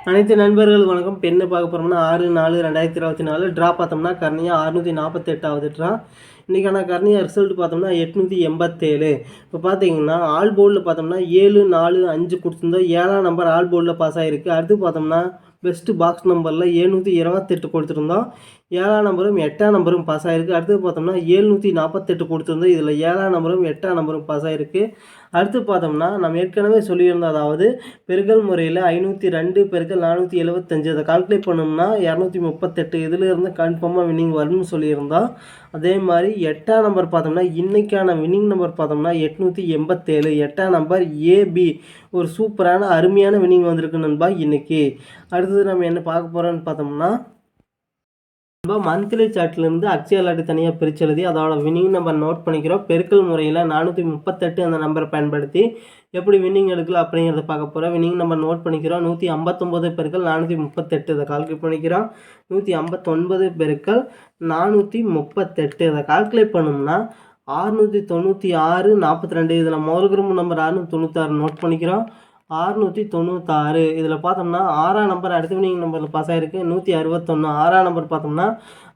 அனைத்து நண்பர்களுக்கு வணக்கம். இப்போ என்ன பார்க்க போகிறோம்னா 6/4/2024 ட்ரா பார்த்தோம்னா கர்ணியா 648வது ட்ரா. இன்றைக்கான கர்ணியா ரிசல்ட் பார்த்தோம்னா 887. இப்போ பார்த்தீங்கன்னா ஆல் போர்டில் பார்த்தோம்னா 7, 4, 5 கொடுத்துருந்தோம். 7ஆம் நம்பர் ஆல் போர்டில் பாஸ் ஆகிருக்கு. அடுத்து பார்த்தோம்னா பெஸ்ட்டு பாக்ஸ் நம்பரில் 728 கொடுத்துருந்தோம். 7ஆம் நம்பரும் 8ஆம் நம்பரும் பாஸ் ஆகிருக்கு. அடுத்து பார்த்தோம்னா 748 கொடுத்துருந்தோம். இதில் 7ஆம் நம்பரும் 8ஆம் நம்பரும் பாஸ் ஆகிருக்கு. அடுத்து பார்த்தோம்னா நம்ம ஏற்கனவே சொல்லியிருந்தோம், அதாவது பெருக்கல் முறையில் 502 பெருக்கல் 475 அதை கால்குலேட் பண்ணோம்னா 238 இதிலிருந்து கன்ஃபார்மாக வின்னிங் வரும்னு சொல்லியிருந்தோம். அதே மாதிரி 8ஆம் நம்பர் பார்த்தோம்னா இன்றைக்கான வின்னிங் நம்பர் பார்த்தோம்னா 887. 8ஆம் நம்பர் ஏபி ஒரு சூப்பரான அருமையான வின்னிங் வந்திருக்கு நண்பா இன்றைக்கி. அடுத்தது நம்ம என்ன பார்க்க போகிறோன்னு பார்த்தோம்னா நம்ம மந்த்லி சார்ட்லேருந்து அக்ஷய லாட்டரி தனியாக பிரித்து எழுதி அதோட வின்னிங் நம்பர் நோட் பண்ணிக்கிறோம். பெருக்கல் முறையில் 438 அந்த நம்பரை பயன்படுத்தி எப்படி வின்னிங் எடுக்கலாம் அப்படிங்கிறத பார்க்க போகிறோம். வின்னிங் நம்பர் நோட் பண்ணிக்கிறோம். 159 பெருக்கல் 438 இதை கால்குலேட் பண்ணிக்கிறோம். 159 பெருக்கல் 438 இதை கால்குலேட் பண்ணோம்னா 696 42. இதில் முதல் நம்பர் 696 நோட் பண்ணிக்கிறோம். 696 இதில் பார்த்தோம்னா 6ஆம் நம்பர் அடுத்த வின்னிங் நம்பரில் பாஸ் ஆகிருக்கு 161. 6ஆம் நம்பர் பார்த்தோம்னா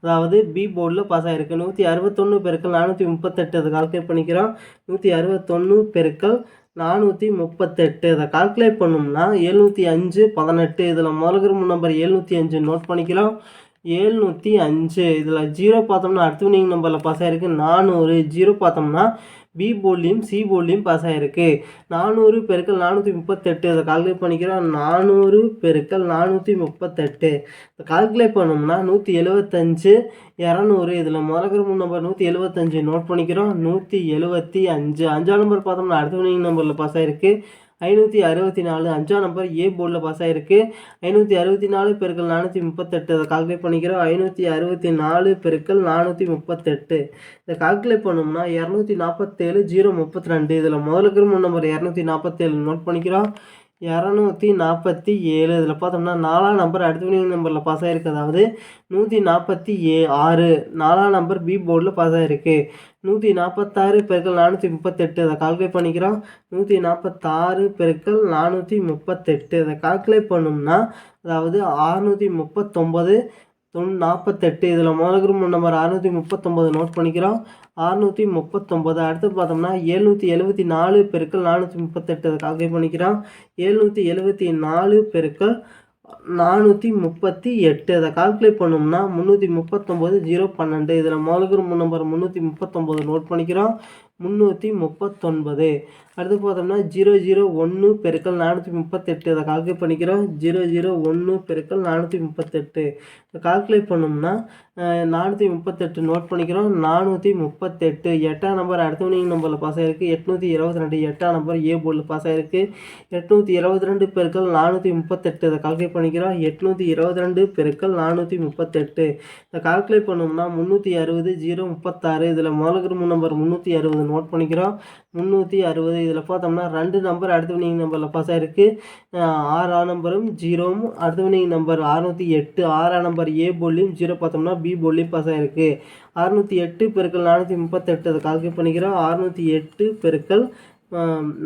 அதாவது பி போர்டில் பாஸ் ஆகிருக்கு. 161 பெருக்கல் 438 அதை கால்குலேட் பண்ணிக்கிறோம். 161 பெருக்கல் 438 இதை கால்குலேட் பண்ணோம்னா 705 18. இதில் முதல் நம்பர் 705 நோட் பண்ணிக்கிறோம். 705 இதில் 0 பார்த்தோம்னா அடுத்த வின்னிங் நம்பரில் பாஸ் ஆகிருக்கு 400. 0 பார்த்தோம்னா பி போர்ட்லேயும் சி போர்ட்லேயும் பாஸ் ஆகிருக்கு. 400 பெருக்கல் 438 இதை கால்குலேட் பண்ணிக்கிறோம். 400 பெருக்கல் 438 இதை கால்குலேட் பண்ணோம்னா 175 200. இதில் முதல் நம்பர் 175 நோட் பண்ணிக்கிறோம். 175 5ஆம் நம்பர் பார்த்தோம்னா அடுத்த வின்னிங் நம்பரில் பாஸ் ஆகிருக்கு 564. 5ஆம் நம்பர் ஏ போர்டில் பாஸ் ஆகிருக்கு. 564 பெருக்கல் 438 அதை கால்குலேட் பண்ணிக்கிறோம். 564 பெருக்கல் 438 இதை கால்குலேட் பண்ணோம்னா 247 032. இதில் முதலுக்கு நம்பர் 247 நோட் பண்ணிக்கிறோம். 247 இதில் பார்த்தோம்னா 4ஆம் நம்பர் அடுத்த வின்னிங் நம்பரில் பாஸ் ஆகிருக்கு. அதாவது 146 4ஆம் நம்பர் பி போர்டில் பாஸ் ஆகிருக்கு. 146 பெருக்கல் 438 இதை கால்குலேட் பண்ணிக்கிறோம். 146 பெருக்கல் 438 இதை கால்குலேட் பண்ணோம்னா அதாவது 639 48. இதில் முதல் நம்பர் 639 நோட் பண்ணிக்கிறோம். 639 அடுத்து பார்த்தோம்னா 774 பெருக்கல் 438 அதை கால்குலேட் பண்ணிக்கிறோம். 774 பெருக்கல் 438 அதை கால்குலேட் பண்ணோம்னா 339 012. இதில் முதல் நம்பர் 339 நோட் பண்ணிக்கிறோம். 339 அடுத்து பார்த்தோம்னா 001 பெருக்கல் 438 அதை கால்குலேட் பண்ணிக்கிறோம். 001 பெருக்கல் 438 இதை கால்குலேட் பண்ணோம்னா 438 நோட் பண்ணிக்கிறோம். 438 8ஆம் நம்பர் அடுத்த வின்னிங் நம்பரில் பாஸ் ஆகிருக்கு 822. 8ஆம் நம்பர் ஏ போர்டில் பாஸ் ஆகிருக்கு. 822 பெருக்கல் 438 இதை கால்குலேட் பண்ணிக்கிறோம். 822 பெருக்கல் 438 இதை கால்குலேட் பண்ணோம்னா 360 036. இதில் முதல் நம்பர் 360 நோட் பண்ணிக்கிறோம். 360 இதில் பார்த்தோம்னா 2 நம்பர் அடுத்த வின்னிங் நம்பரில் பாஸ் ஆகிருக்கு. 6ஆம் நம்பரும் 0வும் அடுத்த வின்னிங் நம்பர் 608. 6ஆம் நம்பர் ஏ போர்ட்லேயும் 0 பார்த்தோம்னா பி போர்ட்லேயும் பாஸ் ஆகிருக்கு. 608 பெருக்கல் 438 அதை கால்குலேட் பண்ணிக்கிறோம். 608 பெருக்கல்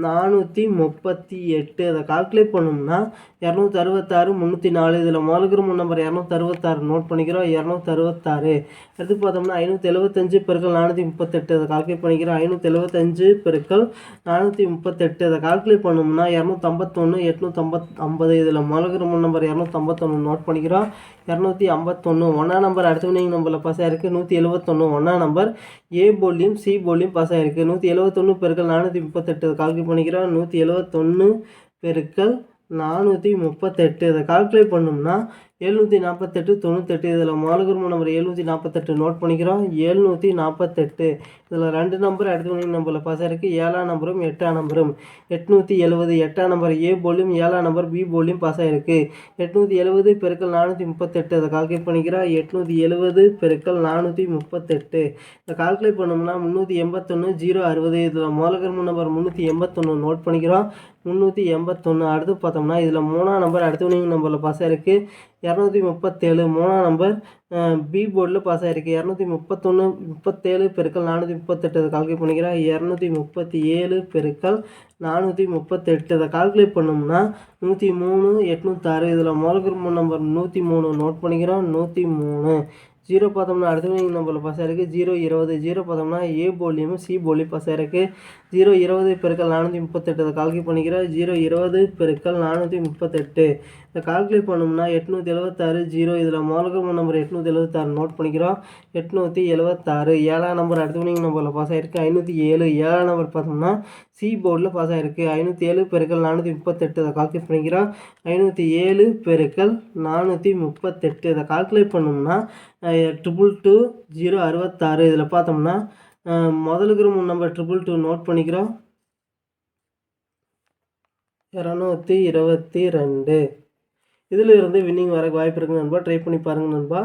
438 அதை கால்குலேட் பண்ணோம்னா 266 304. இதில் முதல் நம்பர் 266 நோட் பண்ணிக்கிறோம். 266 அடுத்து பார்த்தோம்னா 575 பெருக்கல் 438 அதை கால்குலேட் பண்ணிக்கிறோம். 575 பெருக்கல் 438 அதை கால்குலேட் பண்ணோம்னா 251 850. இதில் முதல் நம்பர் 251 நோட் பண்ணிக்கிறோம். 251 1ஆம் நம்பர் அடுத்த வின்னிங் நம்பரில் பாஸ் ஆகிருக்கு. 171 1ஆம் நம்பர் ஏ போர்ட்லேயும் சி போர்ட்லேயும் பாஸ் ஆகிருக்கு. 171 பெருக்கல் 438 கால்குலேட் பண்ணிக்கிறோம். 171 பெருக்கல் 438 இதை கால்குலேட் பண்ணோம்னா 748 98. இதில் முதல் நம்பர் 748 நோட் பண்ணிக்கிறோம். 748 இதில் 2 நம்பர் அடுத்த வின்னிங் நம்பரில் பாஸ் ஆகிருக்கு. 7ஆம் நம்பரும் 8ஆம் நம்பரும் 870. 8ஆம் நம்பர் ஏ போர்ட்லையும் 7ஆம் நம்பர் பி போர்ட்லையும் பாஸ் ஆகிருக்கு. 870 பெருக்கல் 438 இதை கால்குலேட் பண்ணிக்கிறோம். 870 பெருக்கல் 438 இதை கால்குலேட் பண்ணோம்னா 381 060. இதில் முதல் நம்பர் 381 நோட் பண்ணிக்கிறோம். 381 அடுத்து பார்த்தோம்னா இதில் 3ஆம் நம்பர் அடுத்த வின்னிங் நம்பரில் பாஸ் ஆகிருக்கு. 237 3ஆம் நம்பர் பி போர்டில் பாஸ் ஆகிருக்கு. 237 பெருக்கல் 438 அதை கால்குலேட் பண்ணிக்கிறேன். 237 பெருக்கல் 438 அதை கால்குலேட் பண்ணோம்னா 103 806. இதில் முதல் நம்பர் 103 நோட் பண்ணிக்கிறோம். 103 0 பார்த்தோம்னா அடுத்த நம்பரில் பாஸ் ஆகிருக்கு. 0 20 0 பார்த்தோம்னா ஏ போர்ட்லேயும் சி போர்ட்லேயும் பாஸ் ஆகிருக்கு. 0 20 பெருக்கல் 438 அதை கால்குலேட் பண்ணிக்கிறோம். 0 20 பெருக்கல் 438 இதை கால்குலேட் பண்ணோம்னா 876 0. இதில் முதல் நம்பர் 876 நோட் பண்ணிக்கிறோம். 876 7ஆம் நம்பர் அடுத்த நம்பரில் பாஸ் ஆகிருக்கு. 507 7ஆம் நம்பர் பார்த்தோம்னா சி போர்டில் பாஸ் ஆகிருக்கு. 507 பெருக்கல் 438 அதை கால்குலேட் பண்ணிக்கிறோம். 507 பெருக்கல் 438 இதை கால்குலேட் பண்ணோம்னா 222 0 66. இதில் பார்த்தோம்னா முதலுக்கு 3 நம்பர் 222 நோட் பண்ணிக்கிறோம். 222 இதில் இருந்து வின்னிங் வர வாய்ப்பு இருக்குது நண்பா. ட்ரை பண்ணி பாருங்கள் நண்பா.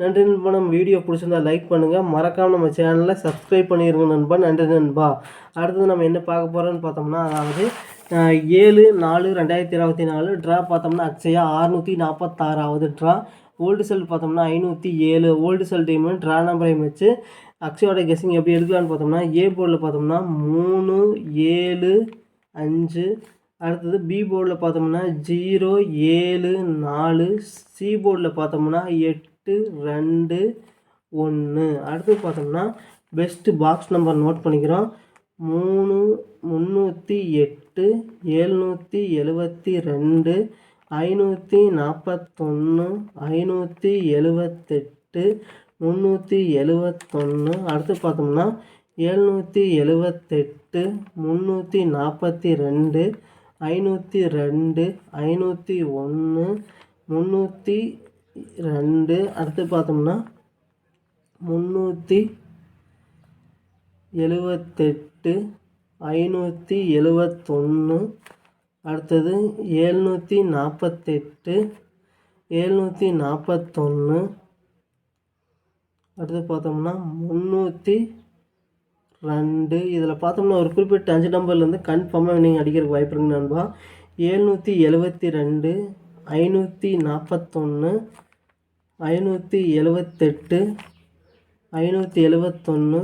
நன்றி நண்பா. நம்ம வீடியோ பிடிச்சிருந்தா லைக் பண்ணுங்கள். மறக்காமல் நம்ம சேனலில் சப்ஸ்கிரைப் பண்ணிடுங்க நண்பா. நன்றி நண்பா. அடுத்தது நம்ம என்ன பார்க்க போகிறோன்னு பார்த்தோம்னா, அதாவது 7/4/2024 ட்ரா பார்த்தோம்னா அக்ஷயா 646வது ட்ரா. ஓல்டு செல் பார்த்தோம்னா 507. ஓல்டு செல் டைம் ட்ரா நம்பரையும் வச்சு அக்ஷயோட கெஸ்ஸிங் எப்படி எடுக்கலான்னு பார்த்தோம்னா, ஏ போர்டில் பார்த்தோம்னா 3 7 5. அடுத்தது பி போர்டில் பார்த்தோம்னா 0 7 4. சி போர்டில் பார்த்தோம்னா 8 2 1. அடுத்து பார்த்தோம்னா பெஸ்ட்டு பாக்ஸ் நம்பர் நோட் பண்ணிக்கிறோம். 3 308 772 541 578 371. அடுத்து பார்த்தோம்னா 778 342 502 501 302. அடுத்து பார்த்தோம்னா 378 571. அடுத்தது 748 741. அடுத்து பார்த்தோம்னா 302. இதில் பார்த்தோம்னா ஒரு குறிப்பிட்ட 5 நம்பர்லேருந்து கன்ஃபார்மாக நீங்கள் அடிக்கிறதுக்கு வாய்ப்பு இருக்குங்க நண்பா. 772 541 578 571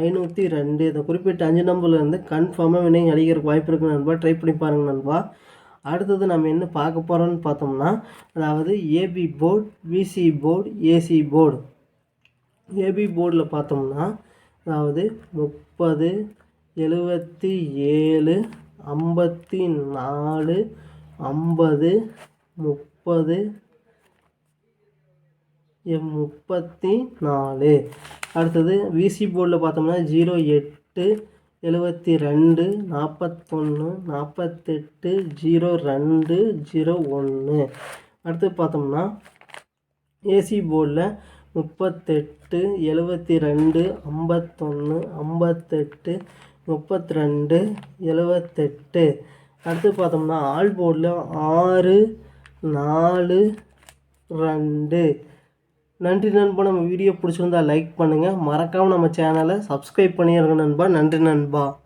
502. இதை குறிப்பிட்ட 5 நம்பர்லேருந்து கன்ஃபார்மாக நீங்கள் அடிக்கிறதுக்கு வாய்ப்பு இருக்குங்க நண்பா. ட்ரை பண்ணி பாருங்கள் நண்பா. அடுத்தது நம்ம என்ன பார்க்க போகிறோன்னு பார்த்தோம்னா, அதாவது ஏபி போர்டு, விசி போர்டு, ஏசி போர்டு. ஏபி போர்டில் பார்த்தோம்னா அதாவது 30 77 54 50 30 34. அடுத்தது விசி போர்டில் பார்த்தோம்னா 08 72 41 48 02 01. அடுத்து பார்த்தோம்னா ஏசி போர்டில் 38 72 51 58 32 78. அடுத்து பார்த்தோம்னா ஆல் போர்டில் 6 4 2. நன்றி நண்பா. நம்ம வீடியோ பிடிச்சிருந்தா லைக் பண்ணுங்கள். மறக்காமல் நம்ம சேனலை சப்ஸ்கிரைப் பண்ணிடுங்க நண்பா. நன்றி நண்பா.